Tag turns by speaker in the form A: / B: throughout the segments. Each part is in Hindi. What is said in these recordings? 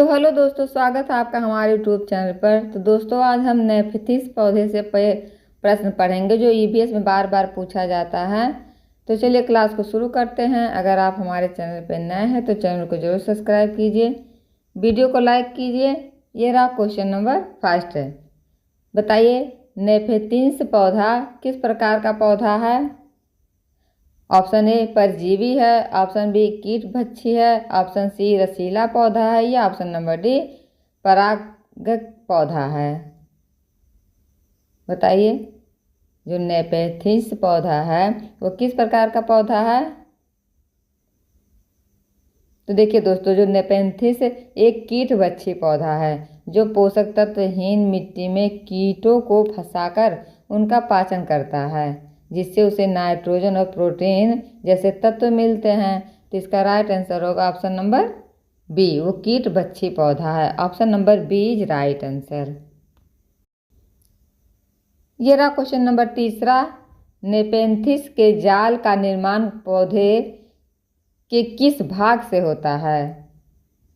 A: तो हेलो दोस्तों, स्वागत है आपका हमारे यूट्यूब चैनल पर। तो दोस्तों, आज हम नेफेथिस पौधे से प्रश्न पढ़ेंगे जो ईवीएस में बार बार पूछा जाता है। तो चलिए क्लास को शुरू करते हैं। अगर आप हमारे चैनल पर नए हैं तो चैनल को जरूर सब्सक्राइब कीजिए, वीडियो को लाइक कीजिए। ये रहा क्वेश्चन नंबर फर्स्ट है। बताइए, नेफेथिस पौधा किस प्रकार का पौधा है? ऑप्शन ए परजीवी है, ऑप्शन बी कीटभक्षी है, ऑप्शन सी रसीला पौधा है या ऑप्शन नंबर डी परागक पौधा है। बताइए, जो नेफेथिस पौधा है वो किस प्रकार का पौधा है? तो देखिए दोस्तों, जो नेफेथिस एक कीटभक्षी पौधा है जो पोषक तत्वहीन मिट्टी में कीटों को फंसाकर उनका पाचन करता है, जिससे उसे नाइट्रोजन और प्रोटीन जैसे तत्व मिलते हैं। तो इसका राइट आंसर होगा ऑप्शन नंबर बी, वो कीटभक्षी पौधा है। Option number B is right answer. ये रहा क्वेश्चन नंबर तीसरा। नेफेथिस के जाल का निर्माण पौधे के किस भाग से होता है?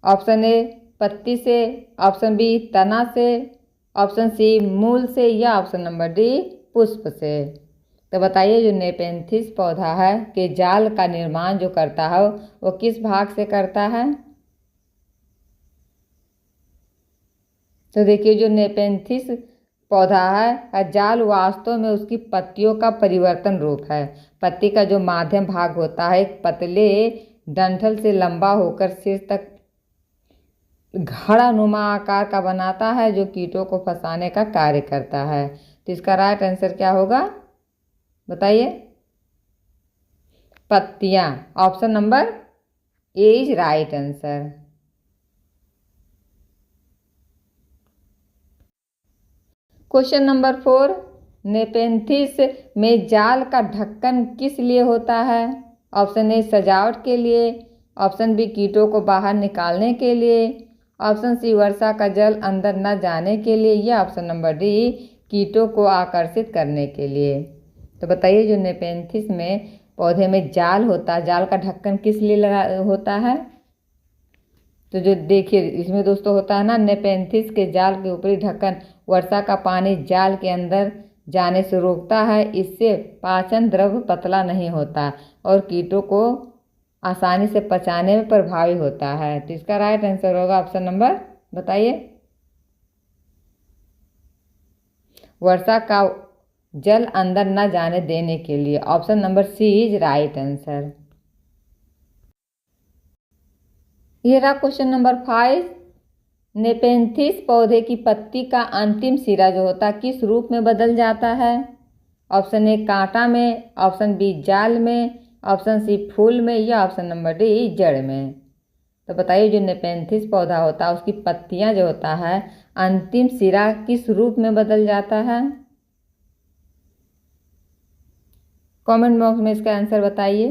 A: ऑप्शन ए पत्ती से, ऑप्शन बी तना से, ऑप्शन सी मूल से या ऑप्शन नंबर डी पुष्प से। तो बताइए, जो नेफेथिस पौधा है कि जाल का निर्माण जो करता है वो किस भाग से करता है? तो देखिए, जो नेफेथिस पौधा है जाल वास्तव में उसकी पत्तियों का परिवर्तन रूप है। पत्ती का जो माध्यम भाग होता है एक पतले डंठल से लंबा होकर शीर्ष तक घड़ानुमा आकार का बनाता है, जो कीटों को फंसाने का कार्य करता है। तो इसका राइट आंसर क्या होगा? बताइए। पत्तियां, option number A is right answer. Question number 4। नेफेथिस में जाल का ढक्कन किस लिए होता है? ऑप्शन ए सजावट के लिए, ऑप्शन बी कीटों को बाहर निकालने के लिए, ऑप्शन सी वर्षा का जल अंदर न जाने के लिए या ऑप्शन नंबर डी कीटों को आकर्षित करने के लिए। तो बताइए, जो नेफेथिस में पौधे में जाल होता है, जाल का ढक्कन किस लिए लगा होता है? तो जो देखिए इसमें दोस्तों होता है ना, नेफेथिस के जाल के ऊपरी ढक्कन वर्षा का पानी जाल के अंदर जाने से रोकता है। इससे पाचन द्रव्य पतला नहीं होता और कीटों को आसानी से पचाने में प्रभावी होता है। तो इसका राइट आंसर होगा ऑप्शन नंबर, बताइए, वर्षा का जल अंदर न जाने देने के लिए। Option number C is right answer. ये रहा क्वेश्चन नंबर 5। नेफेथिस पौधे की पत्ती का अंतिम सिरा जो होता है किस रूप में बदल जाता है? ऑप्शन ए कांटा में, ऑप्शन बी जाल में, ऑप्शन सी फूल में या ऑप्शन नंबर डी जड़ में। तो बताइए, जो नेफेथिस पौधा होता है उसकी पत्तियां जो होता है अंतिम सिरा किस रूप में बदल जाता है? कमेंट बॉक्स में इसका आंसर बताइए।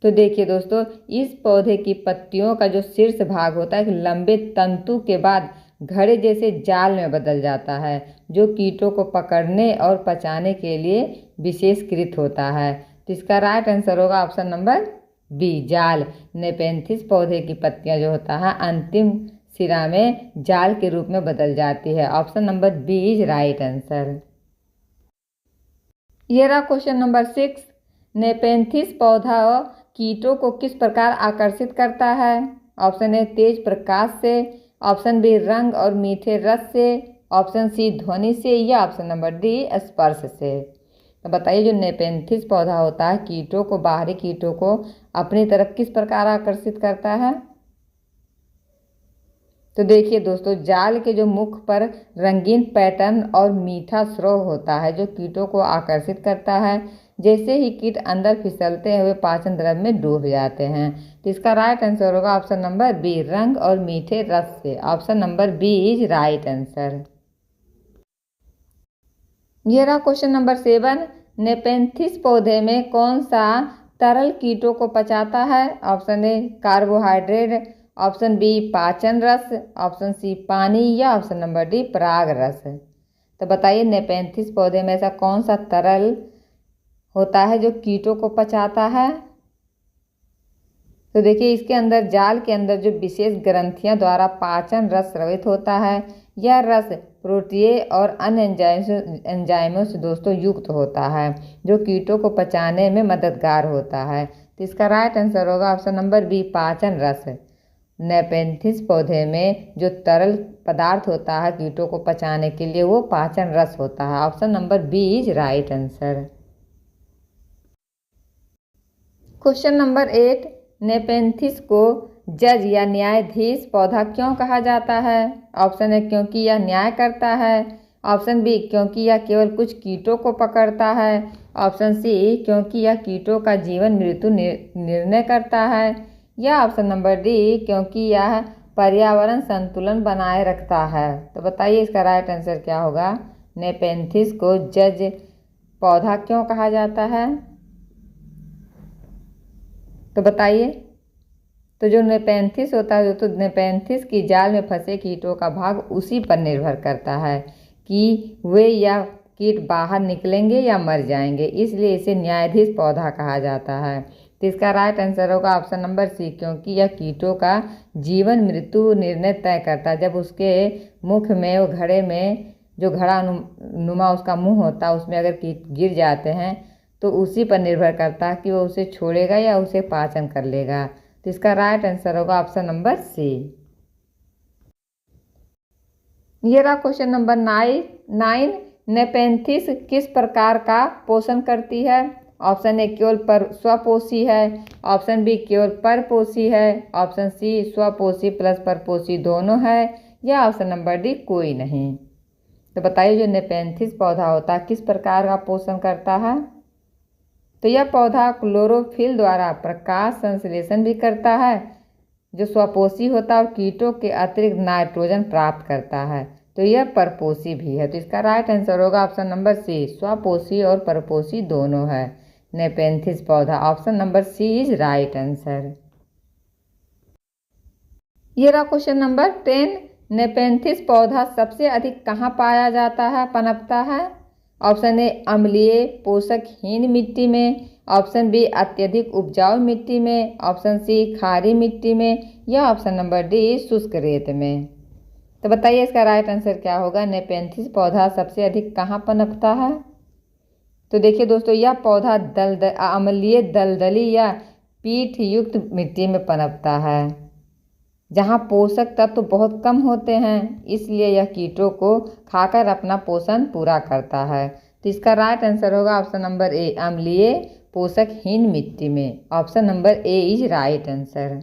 A: तो देखिए दोस्तों, इस पौधे की पत्तियों का जो शीर्ष भाग होता है एक लंबे तंतु के बाद घड़े जैसे जाल में बदल जाता है, जो कीटों को पकड़ने और पचाने के लिए विशेषकृत होता है। तो इसका राइट आंसर होगा ऑप्शन नंबर बी, जाल। नेफेथिस पौधे की पत्तियां जो होता है अंतिम सिरा में जाल के रूप में बदल जाती है। Option number B is right answer. ये रहा क्वेश्चन नंबर 6। नेफेथिस पौधा कीटों को किस प्रकार आकर्षित करता है? ऑप्शन ए तेज प्रकाश से, ऑप्शन बी रंग और मीठे रस से, ऑप्शन सी ध्वनि से या ऑप्शन नंबर डी स्पर्श से। तो बताइए, जो नेफेथिस पौधा होता है कीटों को, बाहरी कीटों को अपनी तरफ किस प्रकार आकर्षित करता है? तो देखिए दोस्तों, जाल के जो मुख पर रंगीन पैटर्न और मीठा स्राव होता है जो कीटों को आकर्षित करता है। जैसे ही कीट अंदर फिसलते हुए पाचन द्रव्य में डूब जाते हैं। तो इसका राइट आंसर होगा ऑप्शन नंबर बी, रंग और मीठे रस से। Option number B is right answer. यह रहा क्वेश्चन नंबर 7। नेफेथिस पौधे में कौन सा तरल कीटों को पचाता है? Option A carbohydrate, option B पाचन रस, ऑप्शन सी पानी या ऑप्शन नंबर डी पराग रस। तो बताइए, नेफेथिस पौधे में ऐसा कौन सा तरल होता है जो कीटों को पचाता है? तो देखिए इसके अंदर जाल के अंदर जो विशेष ग्रंथियां द्वारा पाचन रस स्रावित होता है, यह रस प्रोटीए और अन्य एंजाइमों से दोस्तों युक्त होता है, जो कीटों को पचाने में मददगार होता है। तो इसका राइट आंसर होगा ऑप्शन नंबर बी, पाचन रस। नेपेंथिस पौधे में जो तरल पदार्थ होता है कीटों को पचाने के लिए, वो पाचन रस होता है। Option number B is right answer. Question number 8, Nepenthes को जज या न्यायाधीश पौधा क्यों कहा जाता है? ऑप्शन ए क्योंकि यह न्याय करता है, ऑप्शन बी क्योंकि यह केवल कुछ कीटों को पकड़ता है, ऑप्शन सी क्योंकि यह कीटों का जीवन मृत्यु निर्णय करता है, या ऑप्शन नंबर डी क्योंकि यह पर्यावरण संतुलन बनाए रखता है। तो बताइए इसका राइट आंसर क्या होगा? नेपेंथिस को जज पौधा क्यों कहा जाता है? तो बताइए। तो जो नेपेंथिस होता है, तो नेपेंथिस की जाल में फंसे कीटों का भाग उसी पर निर्भर करता है कि वे या कीट बाहर निकलेंगे या मर जाएंगे, इसलिए इसे न्यायाधीश पौधा कहा जाता है। तो इसका राइट आंसर होगा ऑप्शन नंबर सी, क्योंकि यह कीटों का जीवन मृत्यु निर्णय तय करता है। जब उसके मुख में, वो घड़े में जो घड़ा नुमा उसका मुंह होता है, उसमें अगर कीट गिर जाते हैं तो उसी पर निर्भर करता है कि वो उसे छोड़ेगा या उसे पाचन कर लेगा। तो इसका राइट आंसर होगा ऑप्शन नंबर सी। ये रहा क्वेश्चन नंबर 9, नेपेंथिस किस प्रकार का पोषण करती है? ऑप्शन ए केवल स्वपोषी है, ऑप्शन बी केवल परपोषी है, ऑप्शन सी स्वपोषी प्लस परपोषी दोनों है, या ऑप्शन नंबर डी कोई नहीं। तो बताइए जो नेपेंथिस पौधा होता है किस प्रकार का पोषण करता है? तो यह पौधा क्लोरोफिल द्वारा प्रकाश संश्लेषण भी करता है, जो स्वपोषी होता है, और कीटों के अतिरिक्त नाइट्रोजन प्राप्त करता है। तो यह परपोषी भी है। तो इसका राइट आंसर होगा ऑप्शन नंबर सी, स्वपोषी और परपोषी दोनों है नेपेंथिस पौधा। Option number C is right answer. ये रहा क्वेश्चन नंबर 10, नेपेंथिस पौधा सबसे अधिक कहाँ पाया जाता है, पनपता है? ऑप्शन ए अम्लीय पोषकहीन मिट्टी में, ऑप्शन बी अत्यधिक उपजाऊ मिट्टी में, ऑप्शन सी खारी मिट्टी में, या ऑप्शन नंबर डी शुष्क रेत में। तो बताइए इसका राइट आंसर क्या होगा? नेपेंथिस पौधा सबसे अधिक कहाँ पनपता है? तो देखिए दोस्तों, यह पौधा अम्लीय दलदली या पीठ युक्त मिट्टी में पनपता है, जहाँ पोषक तत्व तो बहुत कम होते हैं, इसलिए यह कीटों को खाकर अपना पोषण पूरा करता है। तो इसका राइट आंसर होगा ऑप्शन नंबर ए, अम्लीय पोषकहीन मिट्टी में। Option number A is right answer.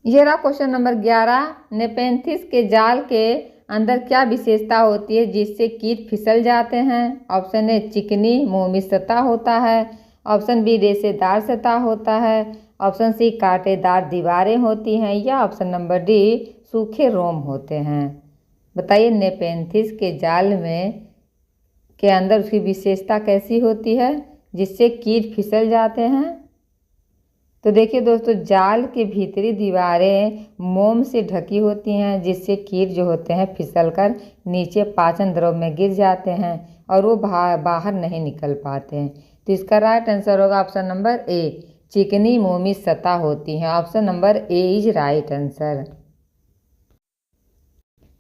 A: यह रहा क्वेश्चन नंबर 11, नेपेंथिस के जाल के अंदर क्या विशेषता होती है जिससे कीट फिसल जाते हैं? ऑप्शन ए चिकनी मोमी सतह होता है, ऑप्शन बी रेशेदार सतह होता है, ऑप्शन सी कांटेदार दीवारें होती हैं, या ऑप्शन नंबर डी सूखे रोम होते हैं। बताइए नेपेंथिस के जाल में के अंदर उसकी विशेषता कैसी होती है जिससे कीट फिसल जाते हैं? तो देखिए दोस्तों, जाल की भीतरी दीवारें मोम से ढकी होती हैं, जिससे कीट जो होते हैं फिसलकर नीचे पाचन द्रव में गिर जाते हैं और वो बाहर नहीं निकल पाते हैं। तो इसका राइट आंसर होगा ऑप्शन नंबर ए, चिकनी मोमी सतह होती हैं। Option number A is right answer.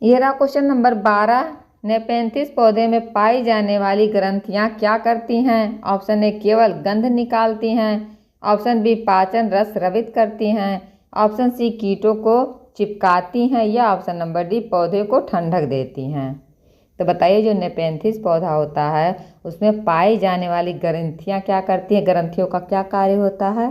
A: ये रहा क्वेश्चन नंबर 12, नेपेंथिस पौधे में पाई जाने वाली ग्रंथियां क्या करती हैं? ऑप्शन ए केवल गंध निकालती हैं, ऑप्शन बी पाचन रस स्रावित करती हैं, ऑप्शन सी कीटों को चिपकाती हैं, या ऑप्शन नंबर डी पौधे को ठंडक देती हैं। तो बताइए जो नेपेंथिस पौधा होता है उसमें पाई जाने वाली ग्रंथियां क्या करती हैं, ग्रंथियों का क्या कार्य होता है?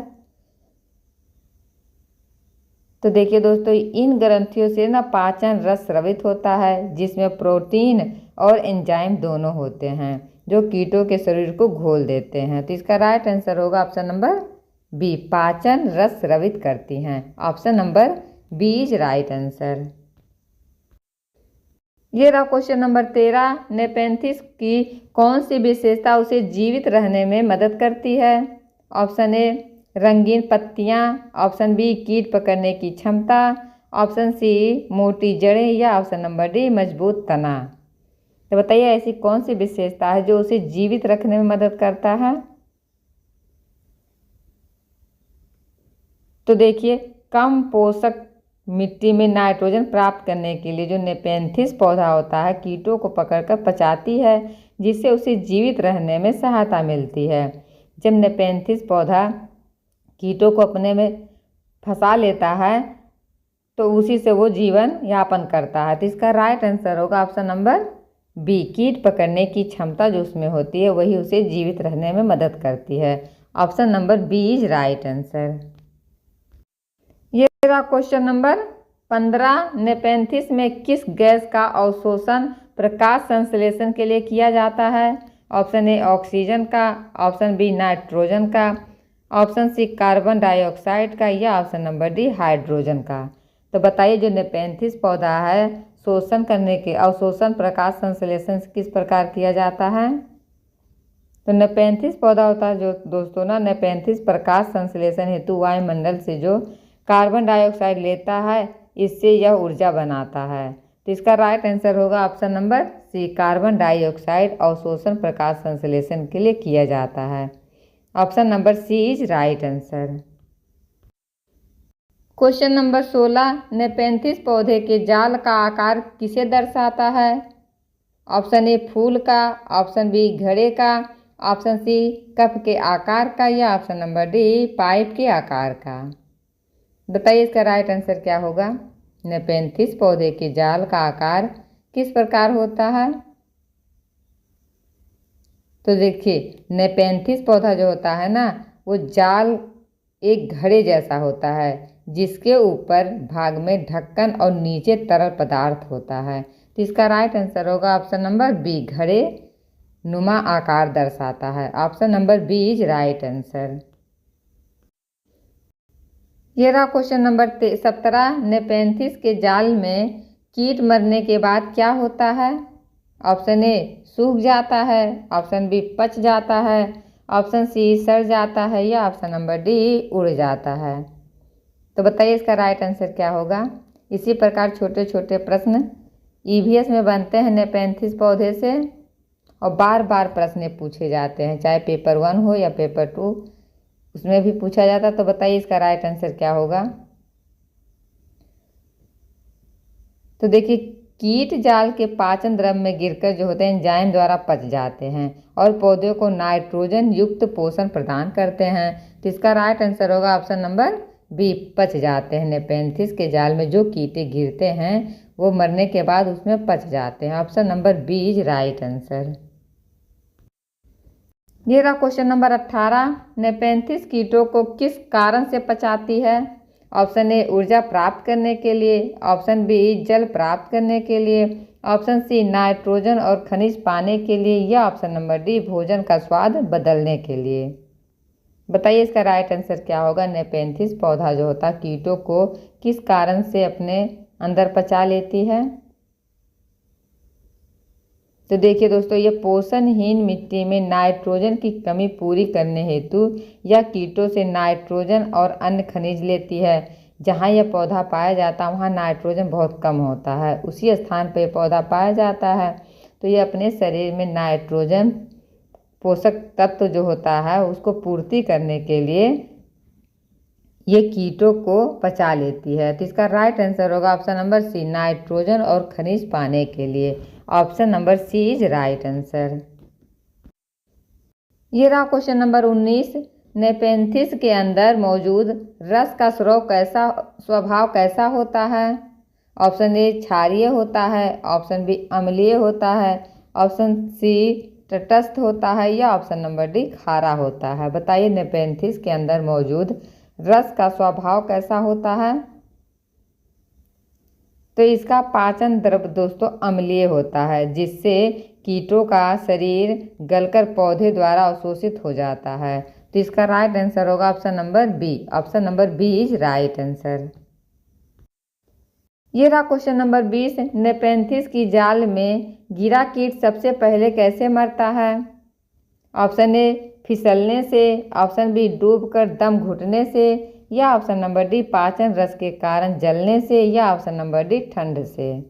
A: तो देखिए दोस्तों, इन ग्रंथियों से ना पाचन रस स्रावित होता है, जिसमें प्रोटीन और एंजाइम दोनों होते हैं, जो कीटों के शरीर को घोल देते हैं। तो इसका राइट आंसर होगा ऑप्शन नंबर बी, पाचन रस स्रावित करती हैं। Option number B is right answer. ये रहा क्वेश्चन नंबर 13, नेपेंथिस की कौन सी विशेषता उसे जीवित रहने में मदद करती है? ऑप्शन ए रंगीन पत्तियां, ऑप्शन बी कीट पकड़ने की क्षमता, ऑप्शन सी मोटी जड़ें, या ऑप्शन नंबर डी मजबूत तना। तो बताइए ऐसी कौन सी विशेषता है जो उसे जीवित रखने में मदद करता है? तो देखिए, कम पोषक मिट्टी में नाइट्रोजन प्राप्त करने के लिए जो नेपेंथिस पौधा होता है कीटों को पकड़कर पचाती है, जिससे उसे जीवित रहने में सहायता मिलती है। जब नेपेंथिस पौधा कीटों को अपने में फंसा लेता है तो उसी से वो जीवन यापन करता है। तो इसका राइट आंसर होगा ऑप्शन नंबर बी। कीट पकड़ने की क्षमता जो उसमें होती है वही उसे जीवित रहने में मदद करती है। Option number B is right answer. ये रहा क्वेश्चन नंबर 15। नेपेंथिस में किस गैस का अवशोषण प्रकाश संश्लेषण के लिए किया जाता है? ऑप्शन ए ऑक्सीजन का, ऑप्शन बी नाइट्रोजन का, ऑप्शन सी कार्बन डाइऑक्साइड का, या ऑप्शन नंबर डी हाइड्रोजन का। तो बताइए, जो नेपेंथिस पौधा है शोषण करने के अवशोषण प्रकाश संश्लेषण किस प्रकार किया जाता है? तो नेपेंथिस पौधा होता है जो दोस्तों ना, नेपेंथिस प्रकाश संश्लेषण हेतु वायुमंडल से जो कार्बन डाइऑक्साइड लेता है, इससे यह ऊर्जा बनाता है। तो इसका राइट आंसर होगा option number C, carbon dioxide अवशोषण प्रकाश संश्लेषण के लिए किया जाता है। Option number C is right answer. Question number 16। Nepenthes पौधे के जाल का आकार किसे दर्शाता है? ऑप्शन ए फूल का, ऑप्शन बी घड़े का, ऑप्शन सी कप के आकार का, या ऑप्शन नंबर डी पाइप के आकार का। बताइए इसका राइट आंसर क्या होगा? नेपेंथिस पौधे के जाल का आकार किस प्रकार होता है? तो देखिए, नेपेंथिस पौधा जो होता है ना, वो जाल एक घड़े जैसा होता है, जिसके ऊपर भाग में ढक्कन और नीचे तरल पदार्थ होता है। तो इसका राइट आंसर होगा ऑप्शन नंबर बी, घड़े नुमा आकार दर्शाता है। Option number B is right answer. ये रहा क्वेश्चन नंबर 17। नेपेंथिस के जाल में कीट मरने के बाद क्या होता है? ऑप्शन ए सूख जाता है, ऑप्शन बी पच जाता है, ऑप्शन सी सड़ जाता है, या ऑप्शन नंबर डी उड़ जाता है। तो बताइए इसका राइट आंसर क्या होगा? इसी प्रकार छोटे छोटे प्रश्न ईवीएस में बनते हैं नेपेंथिस पौधे से, और बार बार प्रश्न पूछे जाते हैं, चाहे पेपर 1 हो या पेपर 2, उसमें भी पूछा जाता है। तो बताइए इसका राइट आंसर क्या होगा? तो देखिए, कीट जाल के पाचन द्रव्य में गिरकर जो होते हैं एंजाइम द्वारा पच जाते हैं और पौधे को नाइट्रोजन युक्त पोषण प्रदान करते हैं। तो इसका राइट आंसर होगा ऑप्शन नंबर बी, पच जाते हैं। नेपेंथिस के जाल में जो कीटे गिरते हैं वो मरने के बाद उसमें पच जाते हैं। Option number B is right answer. ये रहा क्वेश्चन नंबर 18। नेपेंथिस कीटों को किस कारण से पचाती है? ऑप्शन ए ऊर्जा प्राप्त करने के लिए, ऑप्शन बी जल प्राप्त करने के लिए, ऑप्शन सी नाइट्रोजन और खनिज पाने के लिए, या ऑप्शन नंबर डी भोजन का स्वाद बदलने के लिए। बताइए इसका राइट आंसर क्या होगा? नेपेंथिस पौधा जो होता है कीटों को किस कारण से अपने अंदर पचा लेती है? तो देखिए दोस्तों, ये पोषणहीन मिट्टी में नाइट्रोजन की कमी पूरी करने हेतु यह कीटों से नाइट्रोजन और अन्य खनिज लेती है। जहाँ यह पौधा पाया जाता है वहाँ नाइट्रोजन बहुत कम होता है, उसी स्थान पर पौधा पाया जाता है। तो ये अपने शरीर में नाइट्रोजन पोषक तत्व जो होता है उसको पूर्ति करने के लिए ये कीटों को पचा लेती है। तो इसका राइट आंसर होगा ऑप्शन नंबर सी, नाइट्रोजन और खनिज पाने के लिए। Option number C is right answer. ये रहा क्वेश्चन नंबर 19। नेपेंथिस के अंदर मौजूद रस का स्वभाव कैसा होता है? ऑप्शन ए क्षारीय होता है, ऑप्शन बी अम्लीय होता है, ऑप्शन सी तटस्थ होता है, या ऑप्शन नंबर डी खारा होता है। बताइए नेपेंथिस के अंदर मौजूद रस का स्वभाव कैसा होता है? तो इसका पाचन द्रव्य दोस्तों अम्लीय होता है, जिससे कीटों का शरीर गलकर पौधे द्वारा अवशोषित हो जाता है। तो इसका राइट आंसर होगा option number B. Option number B is right answer. ये रहा क्वेश्चन नंबर 20। नेपेंथिस की जाल में गिरा कीट सबसे पहले कैसे मरता है? ऑप्शन ए फिसलने से, ऑप्शन बी डूबकर दम घुटने से, या ऑप्शन नंबर डी पाचन रस के कारण जलने से, या ऑप्शन नंबर डी ठंड से।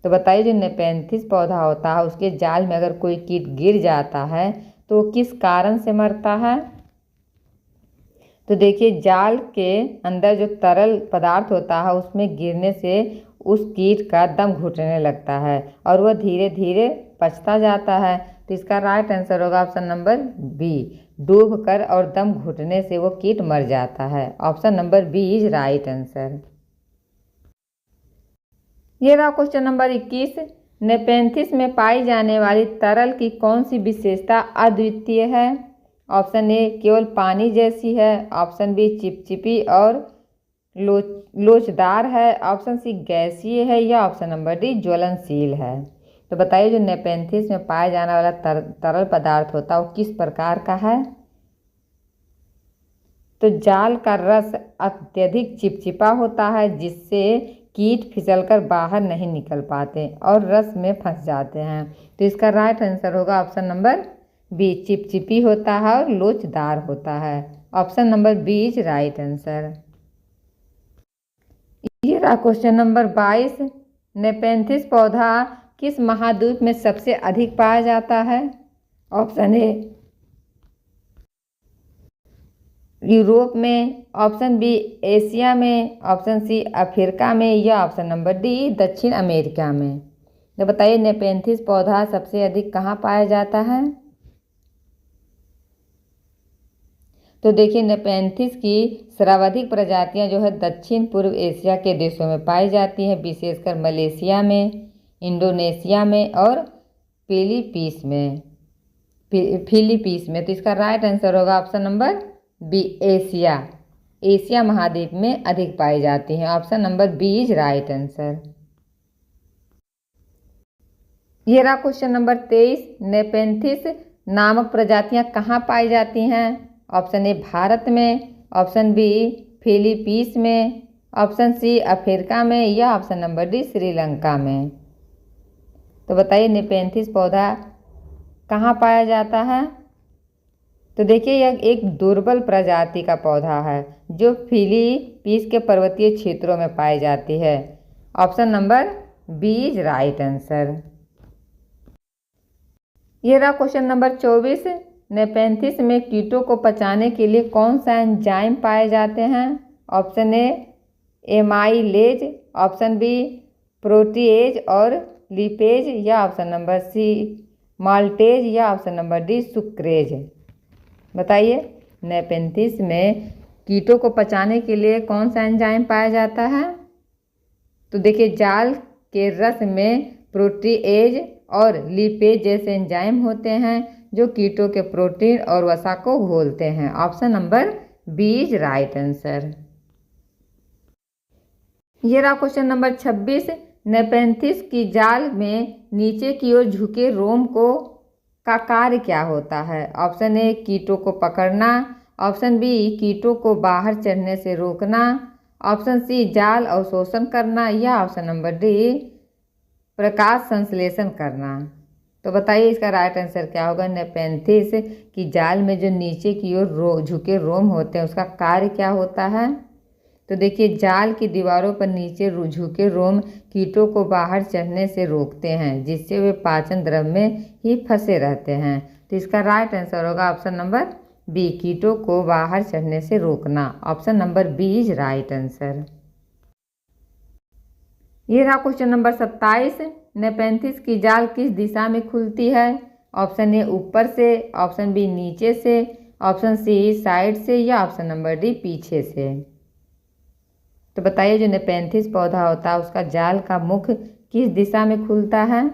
A: तो बताइए जो नेपेंथिस पौधा होता है उसके जाल में अगर कोई कीट गिर जाता है तो किस कारण से मरता है? तो देखिए जाल के अंदर जो तरल पदार्थ होता है उसमें गिरने से उस कीट का दम घुटने लगता है और वह धीरे धीरे पचता जाता है। तो इसका राइट आंसर होगा ऑप्शन नंबर बी, डूबकर और दम घुटने से वो कीट मर जाता है। Option number B is right answer. ये रहा क्वेश्चन नंबर 21। नेपेंथिस में पाई जाने वाली तरल की कौन सी विशेषता अद्वितीय है? ऑप्शन ए केवल पानी जैसी है, ऑप्शन बी चिपचिपी और लोचदार है, ऑप्शन सी गैसीय है या ऑप्शन नंबर डी ज्वलनशील है। तो बताइए जो नेपेंथिस में पाया जाने वाला तरल पदार्थ होता है वो किस प्रकार का है? तो जाल का रस अत्यधिक चिपचिपा होता है जिससे कीट फिसलकर बाहर नहीं निकल पाते और रस में फंस जाते हैं। तो इसका राइट आंसर होगा ऑप्शन नंबर बी, चिपचिपी होता है और लोचदार होता है। Option number B is right answer. ये रहा क्वेश्चन नंबर 22। नेपेंथिस पौधा किस महाद्वीप में सबसे अधिक पाया जाता है? ऑप्शन ए यूरोप में, ऑप्शन बी एशिया में, ऑप्शन सी अफ्रीका में या ऑप्शन नंबर डी दक्षिण अमेरिका में। तो बताइए नेपेंथिस पौधा सबसे अधिक कहाँ पाया जाता है? तो देखिए नेपेंथिस की सर्वाधिक प्रजातियां जो है दक्षिण पूर्व एशिया के देशों में पाई जाती हैं, विशेषकर मलेशिया में, इंडोनेशिया में और फिलीपींस में। तो इसका राइट आंसर होगा ऑप्शन नंबर बी, एशिया महाद्वीप में अधिक पाई जाती हैं। Option number B is right answer. ये रहा क्वेश्चन नंबर 23। नेपेंथिस नामक प्रजातियां कहाँ पाई जाती हैं? ऑप्शन ए भारत में, ऑप्शन बी फिलीपींस में, ऑप्शन सी अफ्रीका में या ऑप्शन नंबर डी श्रीलंका में। तो बताइए नेपेंथिस पौधा कहाँ पाया जाता है? तो देखिए यह एक दुर्बल प्रजाति का पौधा है जो फिलीपींस के पर्वतीय क्षेत्रों में पाई जाती है। Option number B is right answer. ये रहा क्वेश्चन नंबर 24। नेपेंथिस में कीटों को पचाने के लिए कौन सा एंजाइम पाए जाते हैं? Option A amylase, option B protease और लिपेज या ऑप्शन नंबर सी माल्टेज या ऑप्शन नंबर डी सुक्रेज। बताइए नेपेंथिस में कीटों को पचाने के लिए कौन सा एंजाइम पाया जाता है? तो देखिए जाल के रस में प्रोटीएज और लिपेज जैसे एंजाइम होते हैं जो कीटों के प्रोटीन और वसा को घोलते हैं। Option number B is right answer. ये रहा क्वेश्चन नंबर 26। नेपेंथिस की जाल में नीचे की ओर झुके रोम का कार्य क्या होता है? ऑप्शन ए कीटों को पकड़ना, ऑप्शन बी कीटों को बाहर चढ़ने से रोकना, ऑप्शन सी जाल अवशोषण करना या ऑप्शन नंबर डी प्रकाश संश्लेषण करना। तो बताइए इसका राइट आंसर क्या होगा? नेपेंथिस की जाल में जो नीचे की ओर झुके रोम होते हैं उसका कार्य क्या होता है? तो देखिए जाल की दीवारों पर नीचे झुके रोम कीटों को बाहर चढ़ने से रोकते हैं जिससे वे पाचन द्रव्य में ही फंसे रहते हैं। तो इसका राइट आंसर होगा ऑप्शन नंबर बी, कीटों को बाहर चढ़ने से रोकना। Option number B is right answer. ये रहा क्वेश्चन नंबर 27। नेपेंथिस की जाल किस दिशा में खुलती है? ऑप्शन ए ऊपर से, ऑप्शन बी नीचे से, ऑप्शन सी साइड से या ऑप्शन नंबर डी पीछे से। तो बताइए जो नेपेंथिस पौधा होता है उसका जाल का मुख किस दिशा में खुलता है?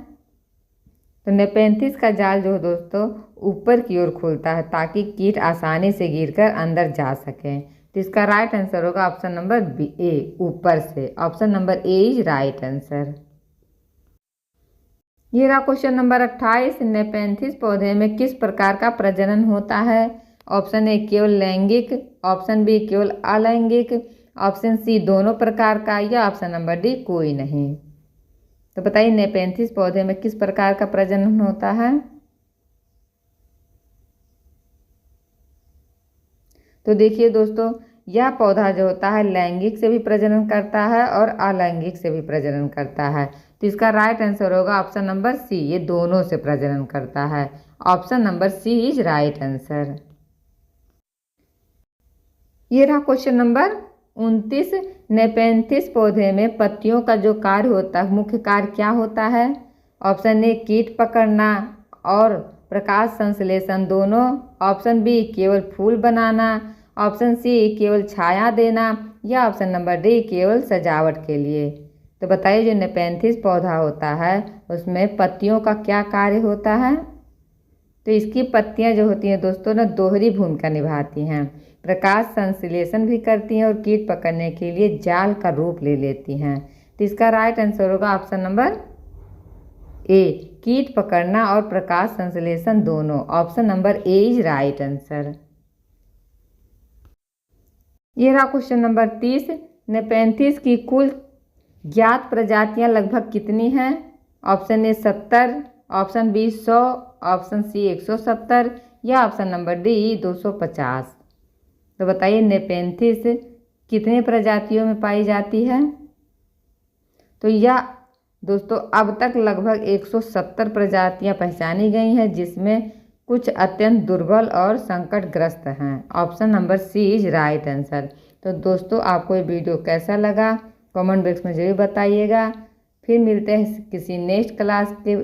A: तो नेपेंथिस का जाल जो दोस्तों ऊपर की ओर खुलता है ताकि कीट आसानी से गिरकर अंदर जा सकें। तो इसका राइट आंसर होगा ऑप्शन नंबर बी, ए ऊपर से। Option number A is right answer. ये रहा क्वेश्चन नंबर 28। नेपेंथिस पौधे में किस प्रकार का प्रजनन होता है? ऑप्शन ए केवल लैंगिक, ऑप्शन बी केवल अलैंगिक, ऑप्शन सी दोनों प्रकार का या ऑप्शन नंबर डी कोई नहीं। तो बताइए नेपेंथिस पौधे में किस प्रकार का प्रजनन होता है? तो देखिए दोस्तों यह पौधा जो होता है लैंगिक से भी प्रजनन करता है और अलैंगिक से भी प्रजनन करता है। तो इसका राइट आंसर होगा ऑप्शन नंबर सी, ये दोनों से प्रजनन करता है। Option number C is right answer. ये रहा क्वेश्चन नंबर 29। नेपेंथिस पौधे में पत्तियों का जो कार्य होता है, मुख्य कार्य क्या होता है? ऑप्शन ए कीट पकड़ना और प्रकाश संश्लेषण दोनों, ऑप्शन बी केवल फूल बनाना, ऑप्शन सी केवल छाया देना, या ऑप्शन नंबर डी केवल सजावट के लिए। तो बताइए जो नेपेंथिस पौधा होता है उसमें पत्तियों का क्या कार्य होता है? तो इसकी पत्तियां जो होती हैं दोस्तों ना दोहरी भूमिका निभाती हैं, प्रकाश संश्लेषण भी करती हैं और कीट पकड़ने के लिए जाल का रूप ले लेती हैं। तो इसका राइट आंसर होगा ऑप्शन नंबर ए, कीट पकड़ना और प्रकाश संश्लेषण दोनों। Option number A is right answer. ये रहा क्वेश्चन नंबर 30। नेपेंथिस की कुल ज्ञात प्रजातियां लगभग कितनी हैं? Option A 70, option B 100, option C 170, या ऑप्शन नंबर डी 250। तो बताइए नेपेंथिस कितने प्रजातियों में पाई जाती है? तो यह दोस्तों अब तक लगभग 170 प्रजातियां पहचानी गई हैं, जिसमें कुछ अत्यंत दुर्बल और संकटग्रस्त हैं। Option number C is right answer. तो दोस्तों आपको ये वीडियो कैसा लगा कमेंट बॉक्स में जरूर बताइएगा। फिर मिलते हैं किसी नेक्स्ट क्लास के